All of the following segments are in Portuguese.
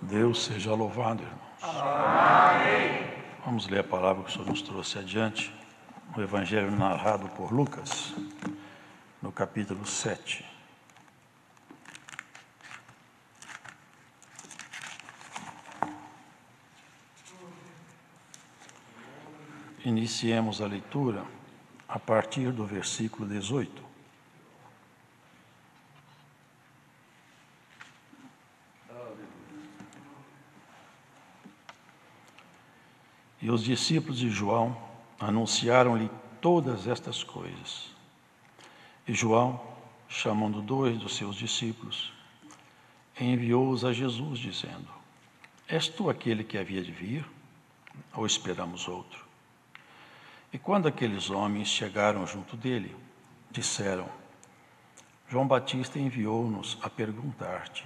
Deus seja louvado, irmãos. Amém. Vamos ler a palavra que o Senhor nos trouxe adiante, o Evangelho narrado por Lucas, no capítulo 7. Iniciemos a leitura a partir do versículo 18. E os discípulos de João anunciaram-lhe todas estas coisas. E João, chamando 2 dos seus discípulos, enviou-os a Jesus, dizendo: És tu aquele que havia de vir, ou esperamos outro? E quando aqueles homens chegaram junto dele, disseram: João Batista enviou-nos a perguntar-te: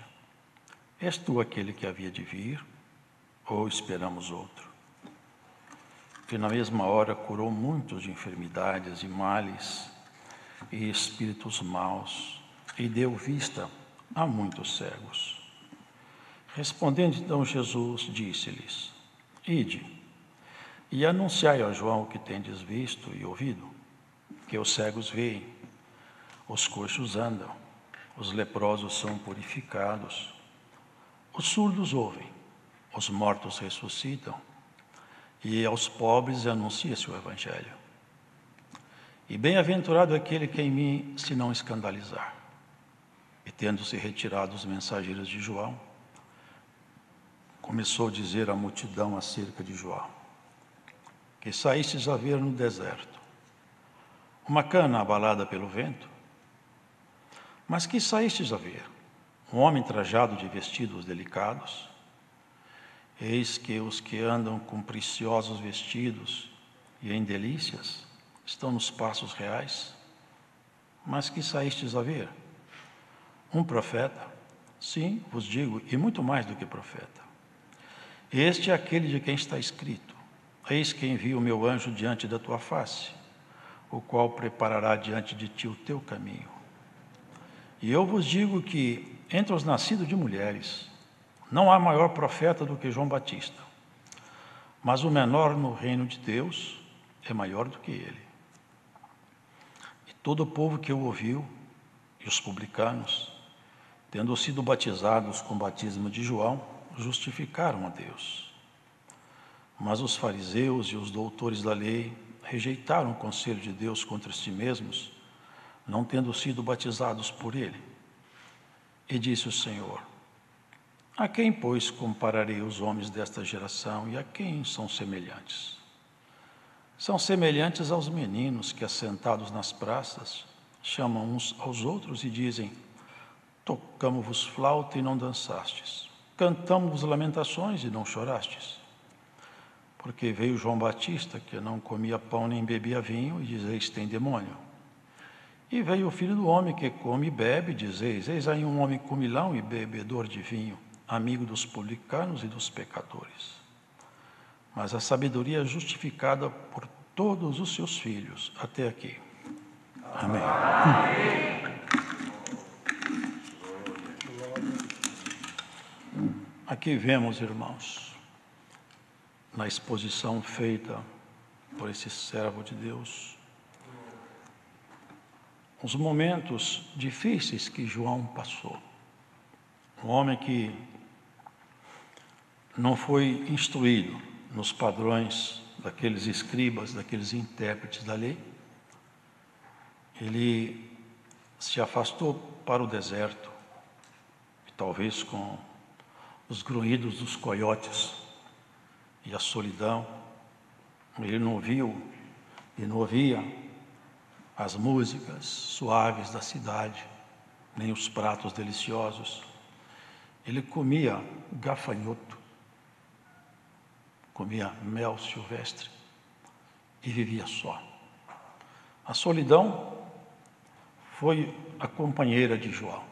És tu aquele que havia de vir, ou esperamos outro? Que na mesma hora curou muitos de enfermidades e males e espíritos maus, e deu vista a muitos cegos. Respondendo então Jesus, disse-lhes: Ide, e anunciai a João o que tendes visto e ouvido, que os cegos veem, os coxos andam, os leprosos são purificados, os surdos ouvem, os mortos ressuscitam, e aos pobres anuncia-se o Evangelho. E bem-aventurado aquele que em mim se não escandalizar. E tendo-se retirado os mensageiros de João, começou a dizer à multidão acerca de João: que saístes a ver no deserto uma cana abalada pelo vento, mas que saístes a ver um homem trajado de vestidos delicados. Eis que os que andam com preciosos vestidos e em delícias estão nos passos reais. Mas que saístes a ver? Um profeta? Sim, vos digo, e muito mais do que profeta. Este é aquele de quem está escrito: Eis que envio o meu anjo diante da tua face, o qual preparará diante de ti o teu caminho. E eu vos digo que, entre os nascidos de mulheres, não há maior profeta do que João Batista, mas o menor no reino de Deus é maior do que ele. E todo o povo que o ouviu, e os publicanos, tendo sido batizados com o batismo de João, justificaram a Deus. Mas os fariseus e os doutores da lei rejeitaram o conselho de Deus contra si mesmos, não tendo sido batizados por ele. E disse o Senhor: A quem, pois, compararei os homens desta geração e a quem são semelhantes? São semelhantes aos meninos que, assentados nas praças, chamam uns aos outros e dizem: Tocamo-vos flauta e não dançastes, cantamo-vos lamentações e não chorastes. Porque veio João Batista, que não comia pão nem bebia vinho, e dizeis: tem demônio. E veio o Filho do Homem, que come e bebe, e dizeis: eis aí um homem comilão e bebedor de vinho, amigo dos publicanos e dos pecadores. Mas a sabedoria é justificada por todos os seus filhos. Até aqui. Amém. Aqui vemos, irmãos, na exposição feita por esse servo de Deus, os momentos difíceis que João passou. Um homem que não foi instruído nos padrões daqueles escribas, daqueles intérpretes da lei. Ele se afastou para o deserto, e talvez com os grunhidos dos coiotes e a solidão. Ele não viu e não ouvia as músicas suaves da cidade, nem os pratos deliciosos. Ele comia gafanhoto, comia mel silvestre e vivia só. A solidão foi a companheira de João.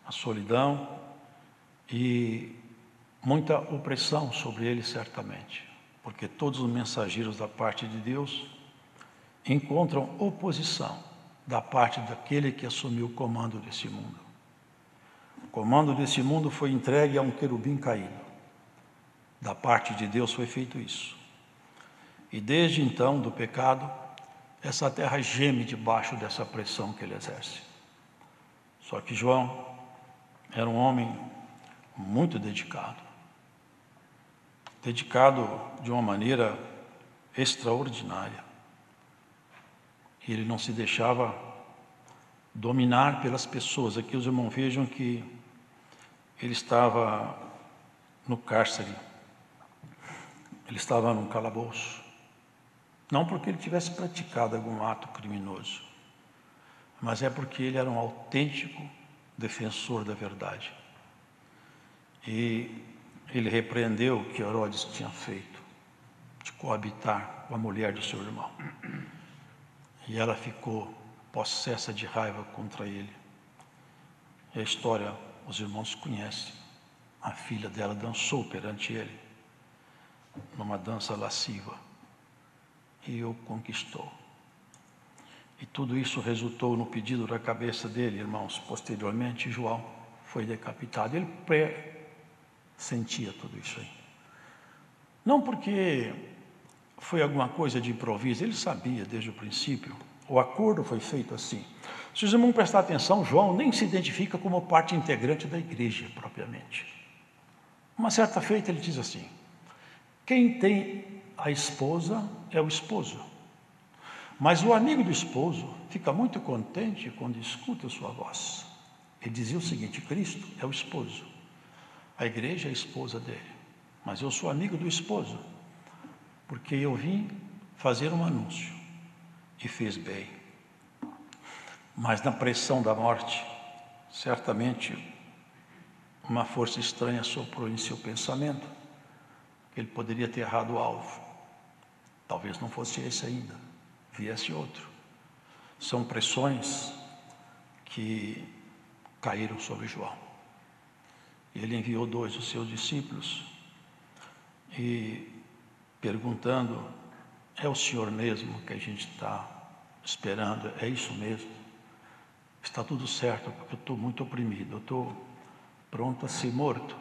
A solidão e muita opressão sobre ele, certamente, porque todos os mensageiros da parte de Deus encontram oposição da parte daquele que assumiu o comando desse mundo. comando desse mundo foi entregue a um querubim caído. Da parte de Deus foi feito isso. E desde então, do pecado, essa terra geme debaixo dessa pressão que ele exerce. Só que João era um homem muito dedicado de uma maneira extraordinária. E ele não se deixava dominar pelas pessoas. Aqui os irmãos vejam que ele estava no cárcere, ele estava num calabouço. Não porque ele tivesse praticado algum ato criminoso, mas é porque ele era um autêntico defensor da verdade. E ele repreendeu o que Herodes tinha feito, de coabitar com a mulher do seu irmão. E ela ficou possessa de raiva contra ele. E a história, os irmãos conhecem. A filha dela dançou perante ele, numa dança lasciva, e o conquistou. E tudo isso resultou no pedido da cabeça dele, irmãos. Posteriormente, João foi decapitado. Ele pressentia tudo isso aí. Não porque foi alguma coisa de improviso, ele sabia desde o princípio. O acordo foi feito assim. Se os irmãos prestar atenção, João nem se identifica como parte integrante da igreja, propriamente. Uma certa feita ele diz assim: quem tem a esposa é o esposo. Mas o amigo do esposo fica muito contente quando escuta sua voz. Ele dizia o seguinte: Cristo é o esposo, a igreja é a esposa dele, mas eu sou amigo do esposo, porque eu vim fazer um anúncio, e fez bem. Mas na pressão da morte, certamente uma força estranha soprou em seu pensamento que ele poderia ter errado o alvo. Talvez não fosse esse ainda, viesse outro. São pressões que caíram sobre João. Ele enviou 2 dos seus discípulos e perguntando: é o Senhor mesmo que a gente está esperando? É isso mesmo? Está tudo certo, porque eu estou muito oprimido, eu estou pronto a ser morto.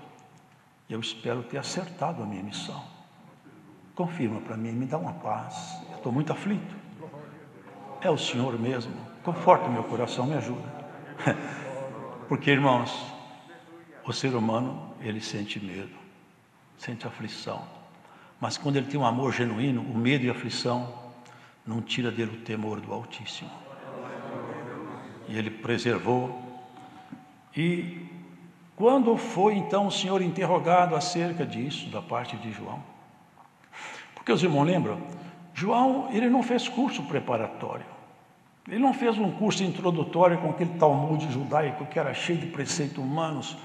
Eu espero ter acertado a minha missão. Confirma para mim, me dá uma paz, eu estou muito aflito. É o Senhor mesmo? Conforta o meu coração, me ajuda. Porque, irmãos, o ser humano, ele sente medo, sente aflição. Mas quando ele tem um amor genuíno, o medo e a aflição não tira dele o temor do Altíssimo. E ele preservou. E quando foi então o Senhor interrogado acerca disso, da parte de João? Porque os irmãos lembram? João, ele não fez curso preparatório. Ele não fez um curso introdutório com aquele Talmud judaico que era cheio de preceitos humanos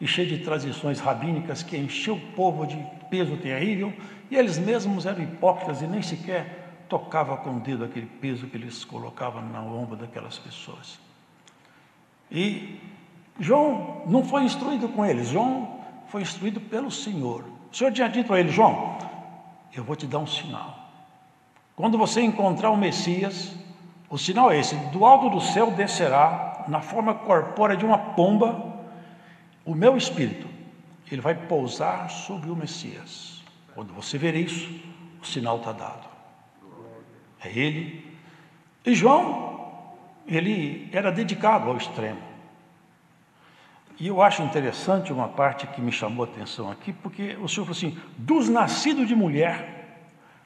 e cheio de tradições rabínicas que encheu o povo de peso terrível, e eles mesmos eram hipócritas e nem sequer tocavam com o dedo aquele peso que eles colocavam no ombro daquelas pessoas. E João não foi instruído com eles, João foi instruído pelo Senhor. O Senhor tinha dito a ele: João, eu vou te dar um sinal. Quando você encontrar o Messias, o sinal é esse: do alto do céu descerá, na forma corpórea de uma pomba, o meu Espírito. Ele vai pousar sobre o Messias. Quando você ver isso, o sinal está dado. É ele. E João, ele era dedicado ao extremo. E eu acho interessante uma parte que me chamou a atenção aqui, porque o Senhor falou assim: dos nascidos de mulher,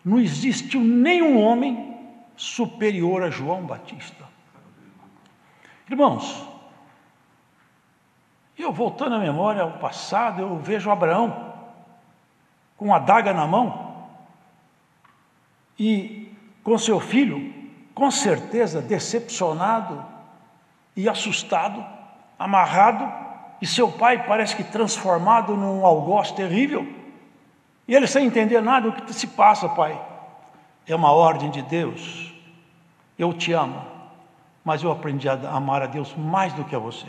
não existiu nenhum homem superior a João Batista. Irmãos, eu voltando a memória ao passado, eu vejo Abraão com a adaga na mão e com seu filho, com certeza decepcionado e assustado, amarrado, e seu pai parece que transformado num algoz terrível, e ele sem entender nada. O que se passa, pai? É uma ordem de Deus. Eu te amo, mas eu aprendi a amar a Deus mais do que a você.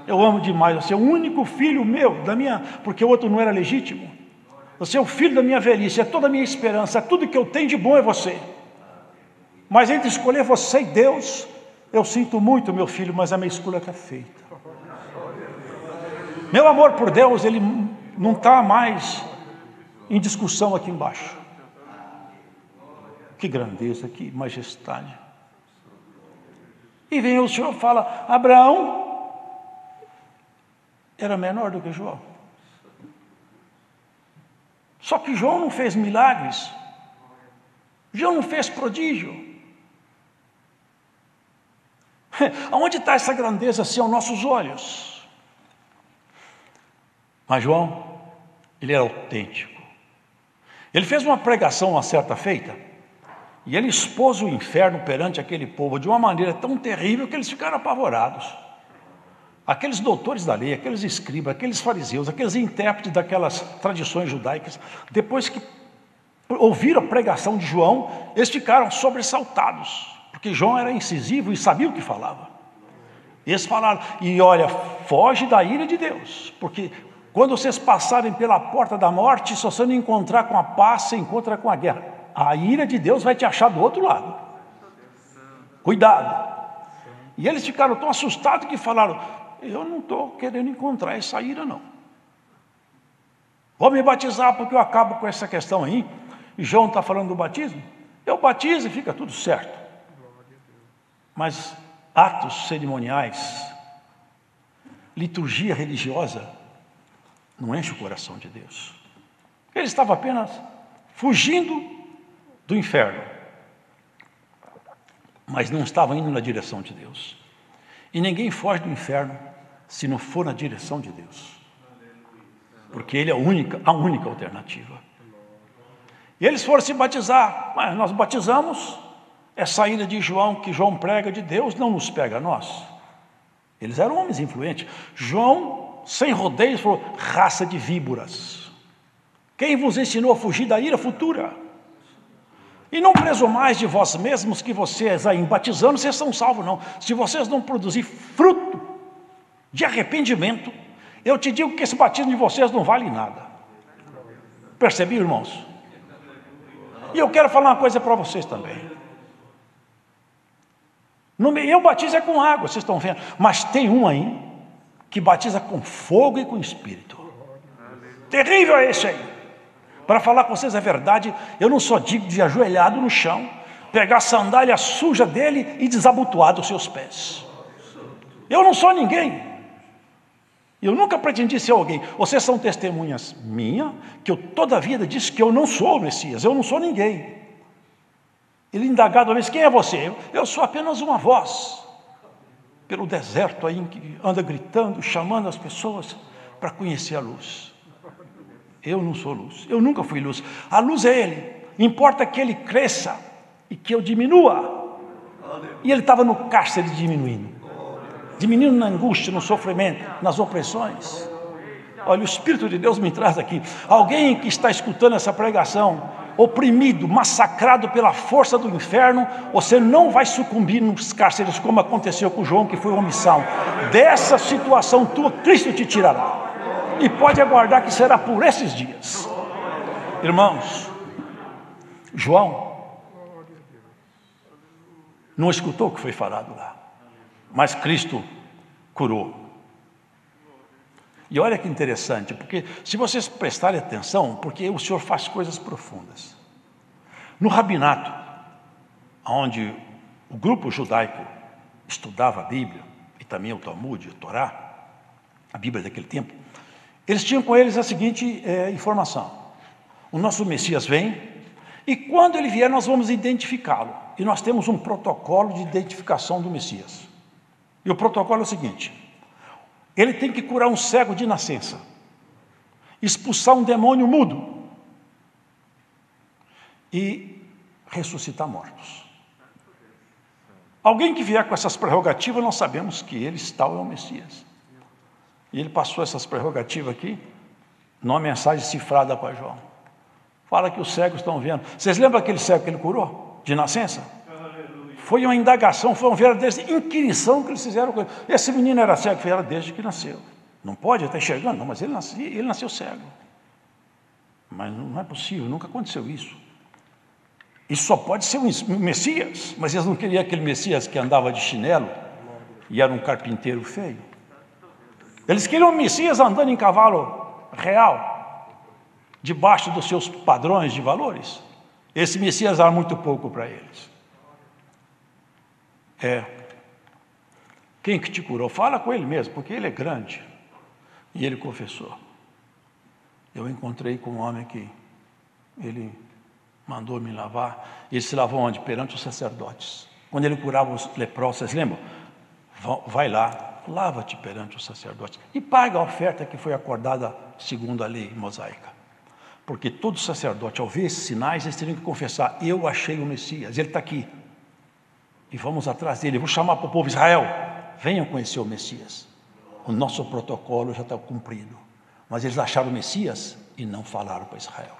Eu amo demais você, é o único filho meu, porque o outro não era legítimo. Você é o filho da minha velhice, é toda a minha esperança, tudo que eu tenho de bom é você. Mas entre escolher você e Deus, eu sinto muito, meu filho, mas a minha escolha está feita. Meu amor por Deus, ele não está mais em discussão aqui embaixo. Que grandeza, que majestade. E vem o Senhor e fala: Abraão era menor do que João. Só que João não fez milagres. João não fez prodígio. Aonde está essa grandeza assim aos nossos olhos? Mas João, ele era autêntico. Ele fez uma pregação uma certa feita, e ele expôs o inferno perante aquele povo de uma maneira tão terrível que eles ficaram apavorados. Aqueles doutores da lei, aqueles escribas, aqueles fariseus, aqueles intérpretes daquelas tradições judaicas, depois que ouviram a pregação de João, eles ficaram sobressaltados, porque João era incisivo e sabia o que falava. Eles falaram: e olha, foge da ira de Deus, porque quando vocês passarem pela porta da morte, se você não encontrar com a paz, você encontra com a guerra. A ira de Deus vai te achar do outro lado. Cuidado. E eles ficaram tão assustados que falaram: eu não estou querendo encontrar essa ira, não. Vou me batizar porque eu acabo com essa questão aí. E João está falando do batismo. Eu batizo e fica tudo certo. Mas atos cerimoniais, liturgia religiosa, não enche o coração de Deus. Ele estava apenas fugindo do inferno, mas não estava indo na direção de Deus. E ninguém foge do inferno se não for na direção de Deus, porque Ele é a única alternativa. E eles foram se batizar. Mas nós batizamos, essa ira de João, que João prega de Deus, não nos pega a nós. Eles eram homens influentes. João, sem rodeios, falou: raça de víboras, quem vos ensinou a fugir da ira futura? E não presumais de vós mesmos que vocês aí batizando, vocês são salvos, não. Se vocês não produzir fruto de arrependimento, eu te digo que esse batismo de vocês não vale nada. Percebiam, irmãos? E eu quero falar uma coisa para vocês também. Eu batizo é com água, vocês estão vendo. Mas tem um aí que batiza com fogo e com espírito. Terrível é esse aí. Para falar com vocês a verdade, eu não sou digno de ajoelhado no chão, pegar a sandália suja dele e desabotoar dos seus pés. Eu não sou ninguém. Eu nunca pretendi ser alguém. Vocês são testemunhas minhas, que eu toda a vida disse que eu não sou o Messias, eu não sou ninguém. Ele indagado uma vez: quem é você? Eu sou apenas uma voz pelo deserto aí, que anda gritando, chamando as pessoas para conhecer a luz. Eu não sou luz, eu nunca fui luz. A luz é Ele. Importa que Ele cresça e que eu diminua. E Ele estava no cárcere diminuindo na angústia, no sofrimento, nas opressões. Olha, o Espírito de Deus me traz aqui. Alguém que está escutando essa pregação, oprimido, massacrado pela força do inferno, você não vai sucumbir nos cárceres como aconteceu com João, que foi omissão. Dessa situação tua, Cristo te tirará. E pode aguardar que será por esses dias. Irmãos, João não escutou o que foi falado lá, mas Cristo curou. E olha que interessante, porque se vocês prestarem atenção, porque o Senhor faz coisas profundas. No rabinato, onde o grupo judaico estudava a Bíblia, e também o Talmud, a Torá, a Bíblia daquele tempo, eles tinham com eles a seguinte informação: o nosso Messias vem, e quando ele vier nós vamos identificá-lo. E nós temos um protocolo de identificação do Messias. E o protocolo é o seguinte: ele tem que curar um cego de nascença, expulsar um demônio mudo e ressuscitar mortos. Alguém que vier com essas prerrogativas, nós sabemos que ele tal é o Messias. E ele passou essas prerrogativas aqui, numa mensagem cifrada para João. Fala que os cegos estão vendo. Vocês lembram aquele cego que ele curou, de nascença? Foi uma indagação, foi uma verdadeira inquirição que eles fizeram com ele. Esse menino era cego, era desde que nasceu. Não pode estar enxergando, não, mas ele nasceu cego. Mas não é possível, nunca aconteceu isso. Isso só pode ser um Messias, mas eles não queriam aquele Messias que andava de chinelo e era um carpinteiro feio. Eles queriam o Messias andando em cavalo real, debaixo dos seus padrões de valores. Esse Messias era muito pouco para eles. Quem que te curou? Fala com ele mesmo, porque ele é grande. E ele confessou. Eu encontrei com um homem que ele mandou me lavar. Ele se lavou onde? Perante os sacerdotes. Quando ele curava os leprosos, vocês lembram? Vai lá, lava-te perante os sacerdotes e paga a oferta que foi acordada segundo a lei mosaica. Porque todo sacerdote, ao ver esses sinais, eles teriam que confessar: eu achei o Messias, ele está aqui. E vamos atrás dele. Eu vou chamar para o povo: Israel, venham conhecer o Messias. O nosso protocolo já está cumprido. Mas eles acharam o Messias e não falaram para Israel.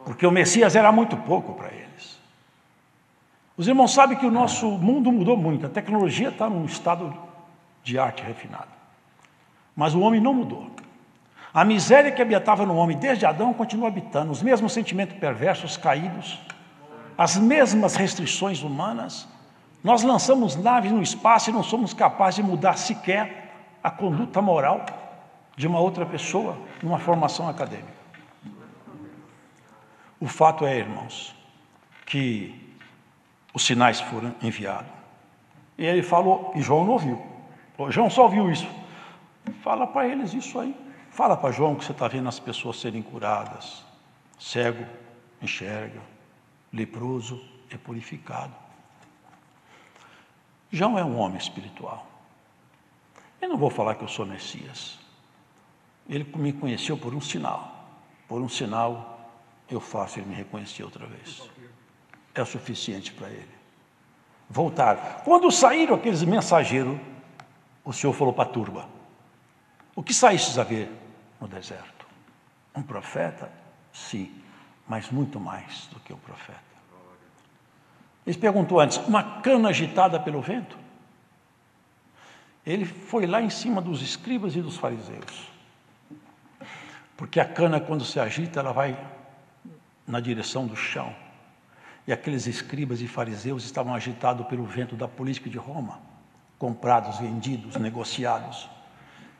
Porque o Messias era muito pouco para eles. Os irmãos sabem que o nosso mundo mudou muito. A tecnologia está num estado de arte refinado. Mas o homem não mudou. A miséria que habitava no homem desde Adão continua habitando. Os mesmos sentimentos perversos, caídos, as mesmas restrições humanas. Nós lançamos naves no espaço e não somos capazes de mudar sequer a conduta moral de uma outra pessoa numa formação acadêmica. O fato é, irmãos, que os sinais foram enviados. E ele falou, e João não ouviu. João só ouviu isso. Fala para eles isso aí. Fala para João que você está vendo as pessoas serem curadas. Cego enxerga, leproso é purificado. João é um homem espiritual. Eu não vou falar que eu sou Messias. Ele me conheceu por um sinal. Por um sinal eu faço ele me reconhecer outra vez. É o suficiente para ele. Voltaram. Quando saíram aqueles mensageiros, o Senhor falou para a turba: o que saístes a ver no deserto? Um profeta? Sim, mas muito mais do que um profeta. Ele perguntou antes: uma cana agitada pelo vento? Ele foi lá em cima dos escribas e dos fariseus. Porque a cana, quando se agita, ela vai na direção do chão. E aqueles escribas e fariseus estavam agitados pelo vento da política de Roma, comprados, vendidos, negociados.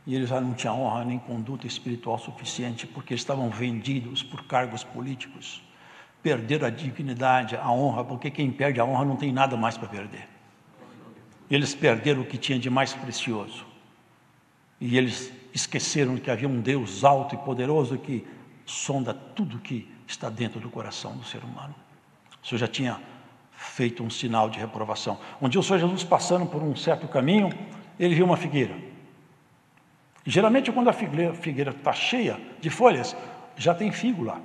E eles já não tinham honra nem conduta espiritual suficiente, porque eles estavam vendidos por cargos políticos. Perderam a dignidade, a honra, porque quem perde a honra não tem nada mais para perder. Eles perderam o que tinha de mais precioso. E eles esqueceram que havia um Deus alto e poderoso que sonda tudo que está dentro do coração do ser humano. O Senhor já tinha feito um sinal de reprovação. Um dia o Senhor Jesus, passando por um certo caminho, ele viu uma figueira. E geralmente quando a figueira está cheia de folhas, já tem figo lá.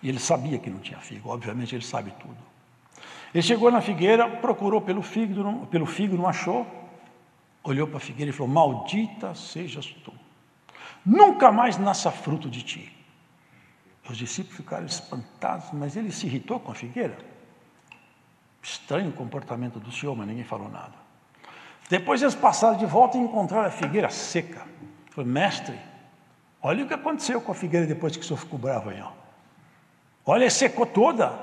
E ele sabia que não tinha figo, obviamente ele sabe tudo. Ele chegou na figueira, procurou pelo figo, não achou. Olhou para a figueira e falou: maldita sejas tu, nunca mais nasça fruto de ti. Os discípulos ficaram espantados, mas ele se irritou com a figueira. Estranho o comportamento do Senhor, mas ninguém falou nada. Depois eles passaram de volta e encontraram a figueira seca. Falei: mestre, olha o que aconteceu com a figueira depois que o Senhor ficou bravo aí. Ó. Olha, secou toda.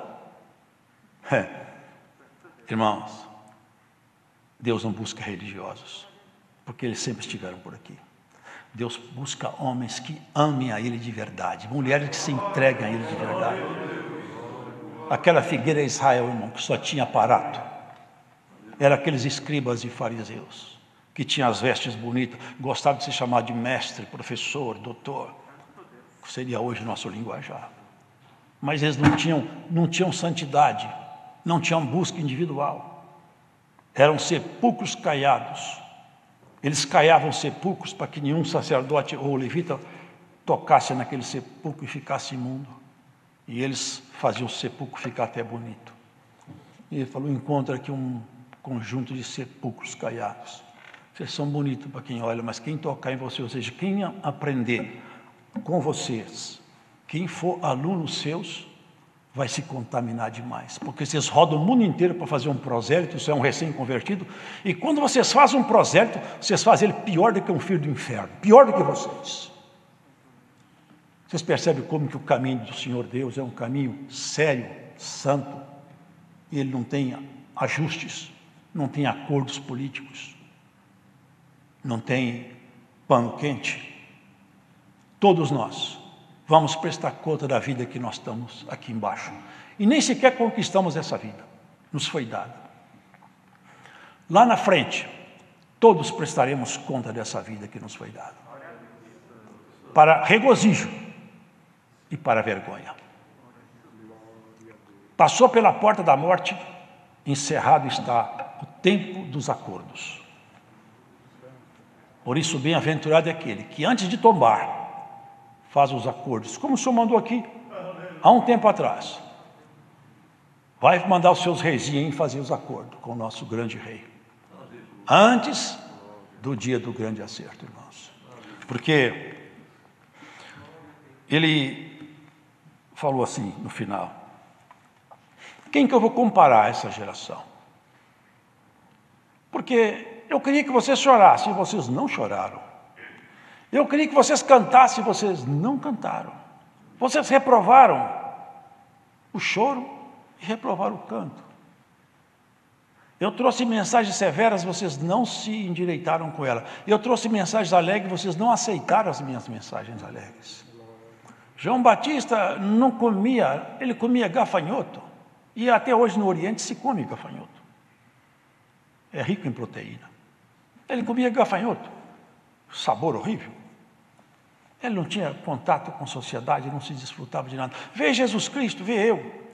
Irmãos, Deus não busca religiosos, porque eles sempre estiveram por aqui. Deus busca homens que amem a Ele de verdade, mulheres que se entreguem a Ele de verdade. Aquela figueira é Israel, irmão, que só tinha aparato. Era aqueles escribas e fariseus, que tinham as vestes bonitas, gostavam de se chamar de mestre, professor, doutor, que seria hoje nosso linguajar. Mas eles não tinham santidade, não tinham busca individual. Eram sepulcros caiados. Eles caiavam sepulcros para que nenhum sacerdote ou levita tocasse naquele sepulcro e ficasse imundo. E eles faziam o sepulcro ficar até bonito. E ele falou: encontra aqui um conjunto de sepulcros caiados. Vocês são bonitos para quem olha, mas quem tocar em vocês, ou seja, quem aprender com vocês, quem for alunos seus, vai se contaminar demais, porque vocês rodam o mundo inteiro para fazer um prosélito, isso é um recém-convertido, e quando vocês fazem um prosélito, vocês fazem ele pior do que um filho do inferno, pior do que vocês. Vocês percebem como que o caminho do Senhor Deus é um caminho sério, santo, e ele não tem ajustes, não tem acordos políticos. não tem pano quente, todos nós vamos prestar conta da vida que nós estamos aqui embaixo. E nem sequer conquistamos essa vida, nos foi dada. Lá na frente, todos prestaremos conta dessa vida que nos foi dada. Para regozijo e para vergonha. Passou pela porta da morte, encerrado está o tempo dos acordos. Por isso, bem-aventurado é aquele que antes de tombar, faz os acordos, como o Senhor mandou aqui, há um tempo atrás. Vai mandar os seus reizinhos fazer os acordos com o nosso grande rei. Antes do dia do grande acerto, irmãos. Porque ele falou assim no final: quem que eu vou comparar a essa geração? Porque eu queria que vocês chorassem e vocês não choraram. Eu queria que vocês cantassem e vocês não cantaram. Vocês reprovaram o choro e reprovaram o canto. Eu trouxe mensagens severas, vocês não se endireitaram com ela. Eu trouxe mensagens alegres, vocês não aceitaram as minhas mensagens alegres. João Batista não comia, ele comia gafanhoto. E até hoje no Oriente se come gafanhoto. É rico em proteína. Ele comia gafanhoto. Sabor horrível. Ele não tinha contato com a sociedade, não se desfrutava de nada. Vê Jesus Cristo, vê eu.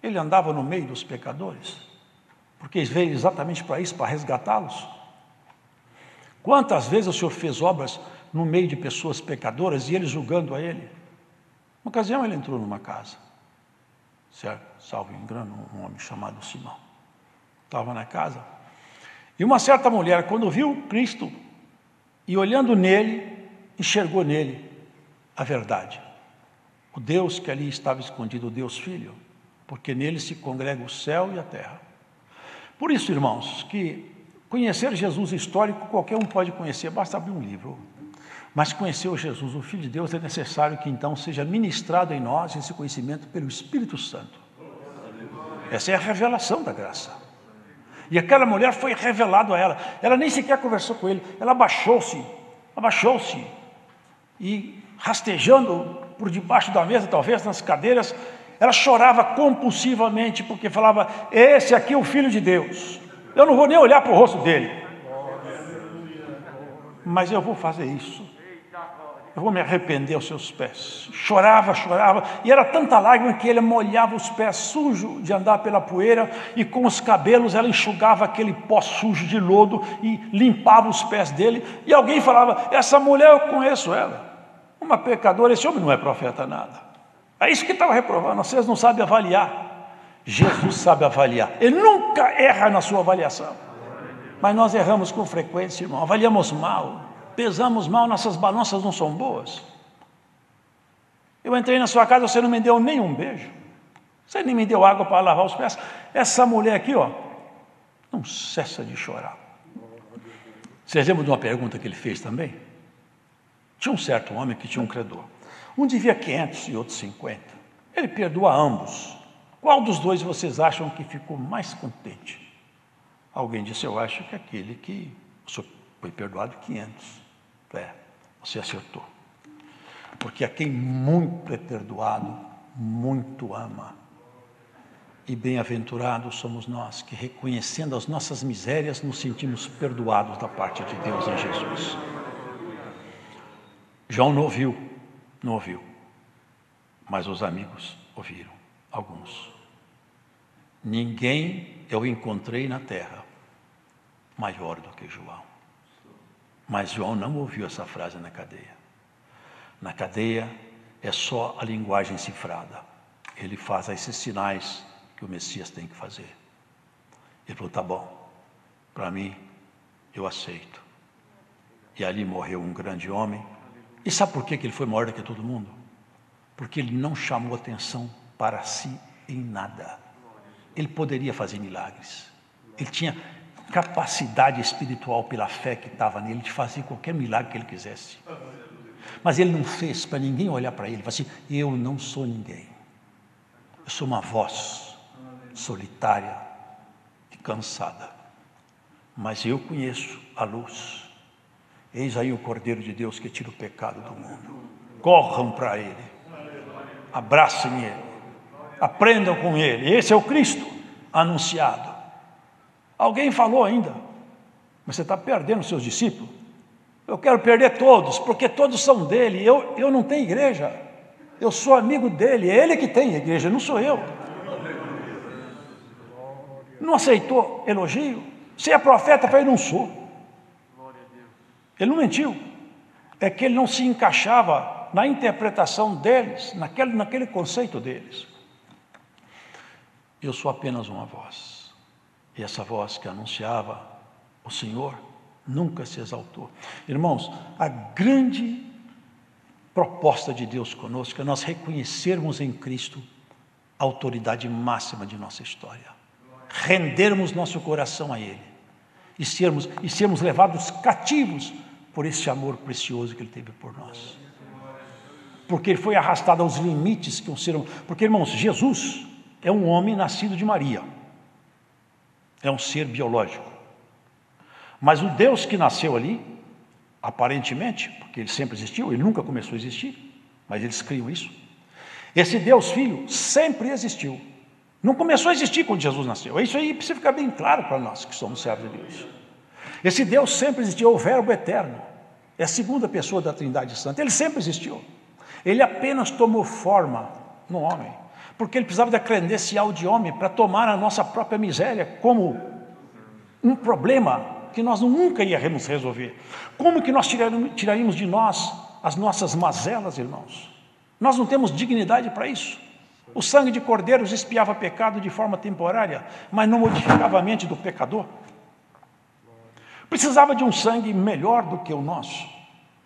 Ele andava no meio dos pecadores. Porque veio exatamente para isso, para resgatá-los. Quantas vezes o Senhor fez obras no meio de pessoas pecadoras e eles julgando a Ele? Uma ocasião ele entrou numa casa, certo? Salvo engano, um homem chamado Simão. Estava na casa. E uma certa mulher, quando viu Cristo e olhando nele, enxergou nele a verdade. O Deus que ali estava escondido, o Deus Filho, porque nele se congrega o céu e a terra. Por isso, irmãos, que conhecer Jesus histórico, qualquer um pode conhecer, basta abrir um livro. Mas conhecer o Jesus, o Filho de Deus, é necessário que então seja ministrado em nós esse conhecimento pelo Espírito Santo. Essa é a revelação da graça. E aquela mulher foi revelado a ela. Ela nem sequer conversou com ele. Ela abaixou-se e rastejando por debaixo da mesa, talvez nas cadeiras, ela chorava compulsivamente, porque falava: esse aqui é o Filho de Deus. Eu não vou nem olhar para o rosto dele, mas eu vou fazer isso. Eu vou me arrepender aos seus pés. Chorava, e era tanta lágrima que ele molhava os pés sujos de andar pela poeira, e com os cabelos ela enxugava aquele pó sujo de lodo e limpava os pés dele. E alguém falava: essa mulher eu conheço ela, uma pecadora, esse homem não é profeta nada. É isso que estava reprovando. Vocês não sabem avaliar. Jesus sabe avaliar. Ele nunca erra na sua avaliação. Mas nós erramos com frequência, irmão. Avaliamos mal, pesamos mal, nossas balanças não são boas. Eu entrei na sua casa, você não me deu nenhum beijo. Você nem me deu água para lavar os pés. Essa mulher aqui, ó, não cessa de chorar. Vocês lembram de uma pergunta que ele fez também? Tinha um certo homem que tinha um credor. Um devia 500 e outro 50. Ele perdoa ambos. Qual dos dois vocês acham que ficou mais contente? Alguém disse: eu acho que aquele que o senhor foi perdoado 500. Você acertou. Porque a quem muito é perdoado, muito ama. E bem-aventurados somos nós, que reconhecendo as nossas misérias, nos sentimos perdoados da parte de Deus em Jesus. João não ouviu, mas os amigos ouviram, alguns. Ninguém eu encontrei na terra maior do que João. Mas João não ouviu essa frase na cadeia. Na cadeia é só a linguagem cifrada. Ele faz esses sinais que o Messias tem que fazer. Ele falou: tá bom, para mim eu aceito. E ali morreu um grande homem. E sabe por que ele foi maior do que todo mundo? Porque ele não chamou atenção para si em nada. Ele poderia fazer milagres. Ele tinha capacidade espiritual pela fé que estava nele de fazer qualquer milagre que ele quisesse. Mas ele não fez para ninguém olhar para ele e falar assim: eu não sou ninguém. Eu sou uma voz solitária e cansada. Mas eu conheço a luz. Eis aí o Cordeiro de Deus que tira o pecado do mundo. Corram para Ele, abracem Ele, aprendam com Ele. Esse é o Cristo anunciado. Alguém falou ainda, mas você está perdendo os seus discípulos. Eu quero perder todos, porque todos são dele. Eu não tenho igreja, eu sou amigo dele, é ele que tem igreja, não sou eu. Não aceitou elogio? Se é profeta, eu falei, não sou. Ele não mentiu, é que ele não se encaixava na interpretação deles, naquele conceito deles. Eu sou apenas uma voz, e essa voz que anunciava o Senhor nunca se exaltou. Irmãos, a grande proposta de Deus conosco é nós reconhecermos em Cristo a autoridade máxima de nossa história, rendermos nosso coração a Ele e sermos levados cativos por esse amor precioso que Ele teve por nós. Porque Ele foi arrastado aos limites que um ser humano... Porque, irmãos, Jesus é um homem nascido de Maria, é um ser biológico. Mas o Deus que nasceu ali, aparentemente, porque Ele sempre existiu, Ele nunca começou a existir, mas eles criam isso. Esse Deus Filho sempre existiu. Não começou a existir quando Jesus nasceu. Isso aí precisa ficar bem claro para nós que somos servos de Deus. Esse Deus sempre existiu, é o Verbo eterno. É a segunda pessoa da Trindade Santa. Ele sempre existiu. Ele apenas tomou forma no homem, porque Ele precisava da credencial de homem para tomar a nossa própria miséria como um problema que nós nunca iríamos resolver. Como que nós tiraríamos de nós as nossas mazelas, irmãos? Nós não temos dignidade para isso. O sangue de cordeiros expiava pecado de forma temporária, mas não modificava a mente do pecador. Precisava de um sangue melhor do que o nosso,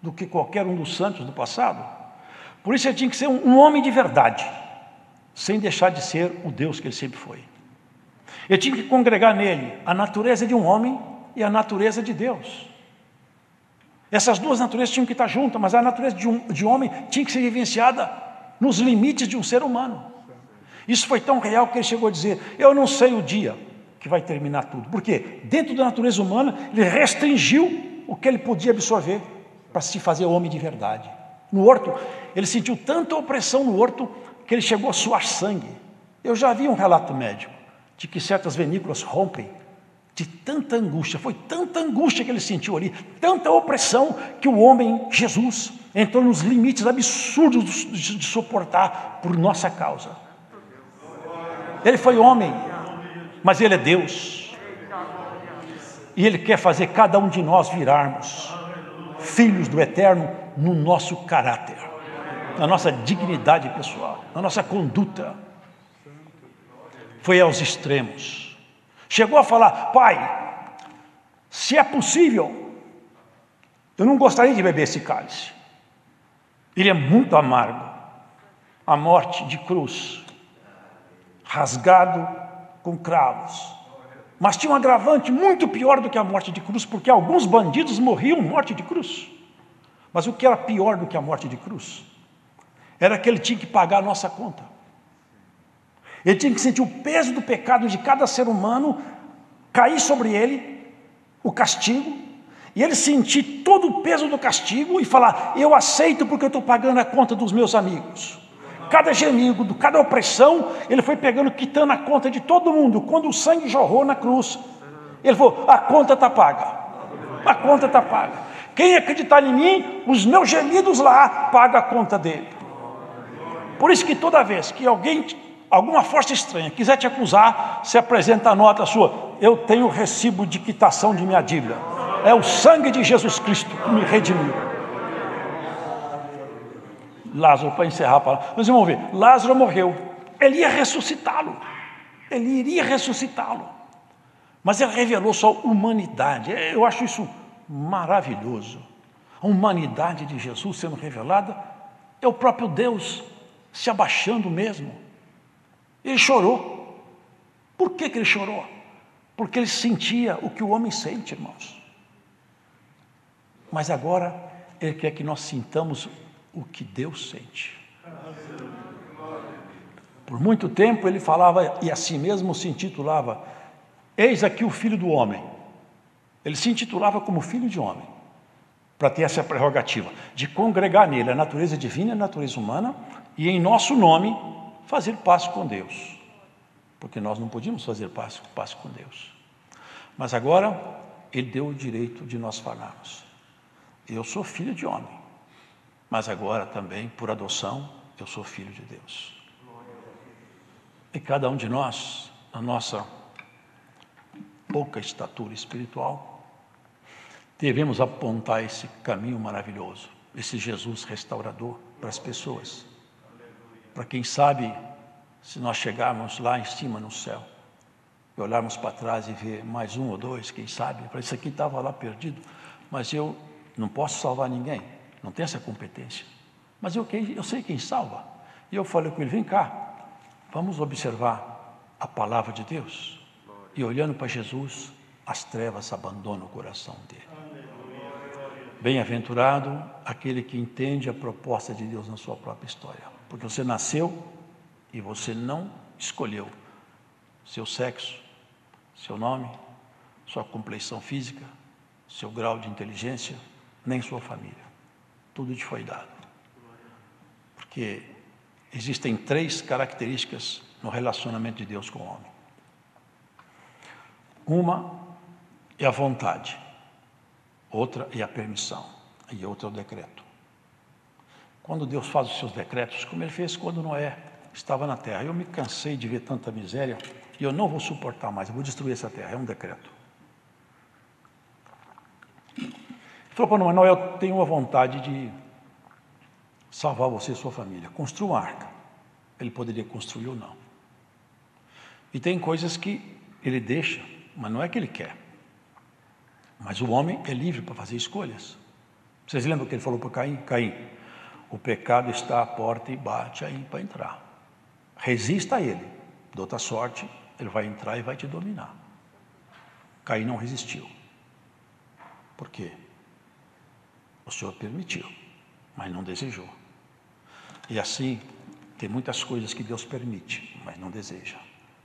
do que qualquer um dos santos do passado. Por isso ele tinha que ser um homem de verdade, sem deixar de ser o Deus que ele sempre foi. Ele tinha que congregar nele a natureza de um homem e a natureza de Deus. Essas duas naturezas tinham que estar juntas, mas a natureza de homem tinha que ser vivenciada nos limites de um ser humano. Isso foi tão real que ele chegou a dizer: eu não sei o dia que vai terminar tudo. Por quê? Dentro da natureza humana, ele restringiu o que ele podia absorver para se fazer homem de verdade. No horto, ele sentiu tanta opressão no horto que ele chegou a suar sangue. Eu já vi um relato médico de que certas venículas rompem de tanta angústia. Foi tanta angústia que ele sentiu ali, tanta opressão, que o homem, Jesus, entrou nos limites absurdos de suportar por nossa causa. Ele foi homem, mas Ele é Deus. E Ele quer fazer cada um de nós virarmos filhos do Eterno no nosso caráter, na nossa dignidade pessoal, na nossa conduta. Foi aos extremos. Chegou a falar: Pai, se é possível, eu não gostaria de beber esse cálice. Ele é muito amargo. A morte de cruz, rasgado com cravos. Mas tinha um agravante muito pior do que a morte de cruz, porque alguns bandidos morriam morte de cruz. Mas o que era pior do que a morte de cruz era que ele tinha que pagar a nossa conta. Ele tinha que sentir o peso do pecado de cada ser humano, cair sobre ele o castigo, e ele sentir todo o peso do castigo e falar: eu aceito porque eu estou pagando a conta dos meus amigos. Cada gemido, cada opressão, ele foi pegando, quitando a conta de todo mundo. Quando o sangue jorrou na cruz, ele falou: a conta está paga, a conta está paga. Quem acreditar em mim, os meus gemidos lá, paga a conta dele. Por isso que toda vez que alguma força estranha quiser te acusar, se apresenta a nota sua: eu tenho recibo de quitação de minha dívida. É o sangue de Jesus Cristo que me redimiu. Lázaro, para encerrar a palavra, mas vamos ver, Lázaro morreu, ele ia ressuscitá-lo, ele iria ressuscitá-lo, mas ele revelou sua humanidade. Eu acho isso maravilhoso. A humanidade de Jesus sendo revelada é o próprio Deus se abaixando mesmo. Ele chorou. Por que ele chorou? Porque ele sentia o que o homem sente, irmãos. Mas agora ele quer que nós sintamos o que Deus sente. Por muito tempo ele falava, e assim mesmo se intitulava: eis aqui o Filho do Homem. Ele se intitulava como Filho de Homem, para ter essa prerrogativa de congregar nele a natureza divina e a natureza humana e, em nosso nome, fazer paz com Deus. Porque nós não podíamos fazer paz com Deus. Mas agora, Ele deu o direito de nós falarmos. Eu sou filho de homem, mas agora também, por adoção, eu sou filho de Deus. E cada um de nós, na nossa pouca estatura espiritual, devemos apontar esse caminho maravilhoso, esse Jesus restaurador para as pessoas. Para quem sabe, se nós chegarmos lá em cima no céu, e olharmos para trás e ver mais um ou dois, quem sabe, para isso aqui estava lá perdido, mas eu não posso salvar ninguém, não tenho essa competência. Mas eu sei quem salva. E eu falei com ele, vem cá, vamos observar a palavra de Deus. E olhando para Jesus, as trevas abandonam o coração dele. Bem-aventurado aquele que entende a proposta de Deus na sua própria história. Porque você nasceu e você não escolheu seu sexo, seu nome, sua compleição física, seu grau de inteligência, nem sua família. Tudo te foi dado. Porque existem 3 características no relacionamento de Deus com o homem. Uma é a vontade, outra é a permissão e outra é o decreto. Quando Deus faz os seus decretos, como Ele fez quando Noé estava na terra, eu me cansei de ver tanta miséria e eu não vou suportar mais, eu vou destruir essa terra, é um decreto. Ele falou para Noé, eu tenho uma vontade de salvar você e sua família, construa uma arca. Ele poderia construir ou não. E tem coisas que Ele deixa, mas não é que Ele quer. Mas o homem é livre para fazer escolhas. Vocês lembram que Ele falou para Caim? Caim, o pecado está à porta e bate aí para entrar. Resista a ele, de outra sorte, ele vai entrar e vai te dominar. Caim não resistiu. Por quê? O Senhor permitiu, mas não desejou. E assim, tem muitas coisas que Deus permite, mas não deseja.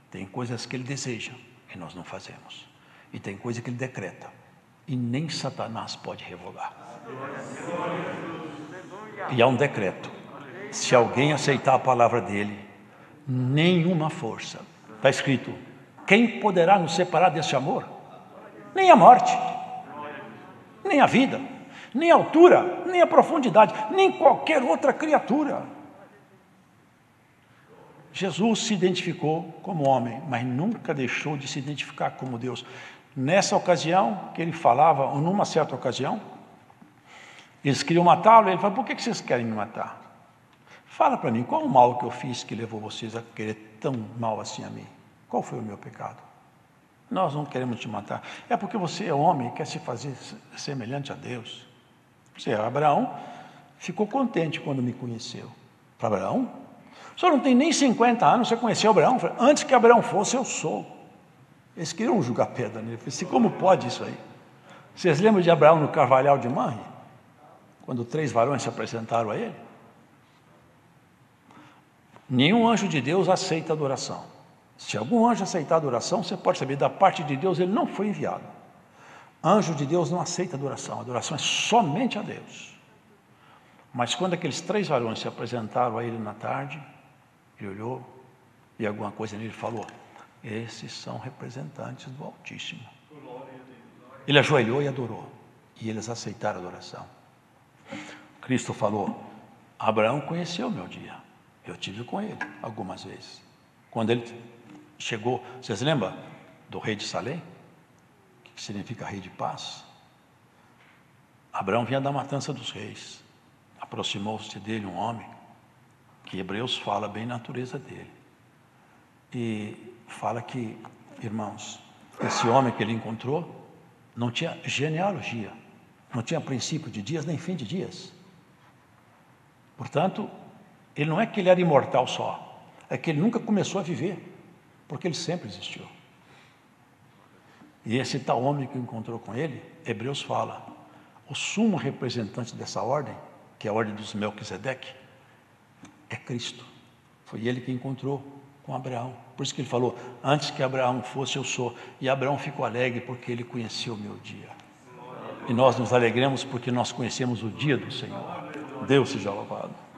Tem coisas que Ele deseja e nós não fazemos. E tem coisa que Ele decreta e nem Satanás pode revogar. E há um decreto. Se alguém aceitar a palavra dele, nenhuma força. Está escrito, quem poderá nos separar desse amor? Nem a morte, nem a vida, nem a altura, nem a profundidade, nem qualquer outra criatura. Jesus se identificou como homem, mas nunca deixou de se identificar como Deus. Nessa ocasião que ele falava, ou numa certa ocasião, eles queriam matá-lo, ele falou, por que vocês querem me matar? Fala para mim, qual o mal que eu fiz que levou vocês a querer tão mal assim a mim? Qual foi o meu pecado? Nós não queremos te matar. É porque você é homem e quer se fazer semelhante a Deus. Você, Abraão, ficou contente quando me conheceu. Para Abraão, o senhor não tem nem 50 anos, você conheceu Abraão? Antes que Abraão fosse, eu sou. Eles queriam jogar pedra nele. Eu falei assim, como pode isso aí? Vocês lembram de Abraão no Carvalhal de Manre? Quando 3 varões se apresentaram a ele? Nenhum anjo de Deus aceita adoração. Se algum anjo aceitar adoração, você pode saber, da parte de Deus, ele não foi enviado. Anjo de Deus não aceita adoração. A adoração é somente a Deus. Mas quando aqueles 3 varões se apresentaram a ele na tarde, ele olhou e alguma coisa nele falou, esses são representantes do Altíssimo. Ele ajoelhou e adorou. E eles aceitaram a adoração. Cristo falou, Abraão conheceu o meu dia. Eu tive com ele algumas vezes. Quando ele chegou, vocês lembram do rei de Salém? Que significa rei de paz? Abraão vinha da matança dos reis. Aproximou-se dele um homem, que Hebreus fala bem na natureza dele. E fala que, irmãos, esse homem que ele encontrou não tinha genealogia, não tinha princípio de dias nem fim de dias. Portanto, ele não é que ele era imortal só, é que ele nunca começou a viver, porque ele sempre existiu. E esse tal homem que encontrou com ele, Hebreus fala, o sumo representante dessa ordem, que é a ordem dos Melquisedeque, é Cristo. Foi ele que encontrou com Abraão. Por isso que ele falou, antes que Abraão fosse, eu sou. E Abraão ficou alegre porque ele conheceu o meu dia. e nós nos alegremos porque nós conhecemos o dia do Senhor. Deus seja louvado.